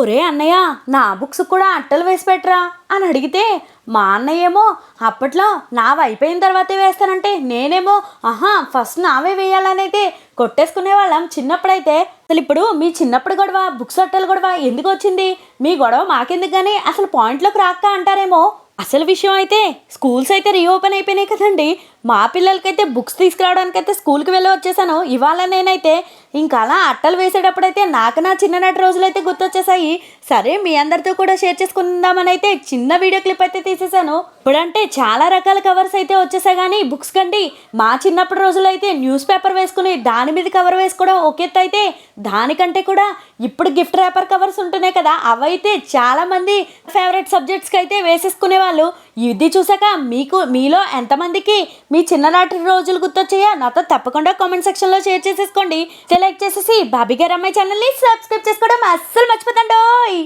ఒరే అన్నయ్య, నా బుక్స్ కూడా అట్టలు వేసి పెట్టరా అని అడిగితే, మా అన్నయ్య ఏమో అప్పట్లో నావి అయిపోయిన తర్వాతే వేస్తానంటే, నేనేమో ఆహా ఫస్ట్ నావే వేయాలనైతే కొట్టేసుకునే వాళ్ళం చిన్నప్పుడైతే. అసలు ఇప్పుడు మీ చిన్నప్పుడు గొడవ, బుక్స్ అట్టలు గొడవ ఎందుకు వచ్చింది? మీ గొడవ మాకెందుకు కానీ అసలు పాయింట్లోకి రాక్క అంటారేమో. అసలు విషయం అయితే స్కూల్స్ అయితే రీఓపెన్ అయిపోయినాయి కదండి. మా పిల్లలకైతే బుక్స్ తీసుకురావడానికైతే స్కూల్కి వెళ్ళి వచ్చేసాను. ఇవాళ నేనైతే ఇంకా అలా అట్టలు వేసేటప్పుడైతే నాకు నా చిన్ననాటి రోజులైతే గుర్తొచ్చేసాయి. సరే మీ అందరితో కూడా షేర్ చేసుకుందామని అయితే చిన్న వీడియో క్లిప్ అయితే తీసేసాను. ఇప్పుడంటే చాలా రకాల కవర్స్ అయితే వచ్చేసాయి కానీ బుక్స్ కండి మా చిన్నప్పటి రోజుల్లో అయితే న్యూస్ పేపర్ వేసుకుని దాని మీద కవర్ వేసుకోవడం ఒక ఎత్తు అయితే, దానికంటే కూడా ఇప్పుడు గిఫ్ట్ ర్యాపర్ కవర్స్ ఉంటున్నాయి కదా, అవైతే చాలామంది ఫేవరెట్ సబ్జెక్ట్స్కి అయితే వేసేసుకునేవాళ్ళు. ఇది చూసాక మీలో ఎంతమందికి మీ చిన్ననాటి రోజులు గుర్తొచ్చాయా నాతో తప్పకుండా కామెంట్ సెక్షన్లో షేర్ చేసేసుకోండి. లైక్ చేసేసి బాబీ గారు అమ్మాయి ఛానల్ని సబ్స్క్రైబ్ చేసుకోవడం అస్సలు మర్చిపోతండోయ్.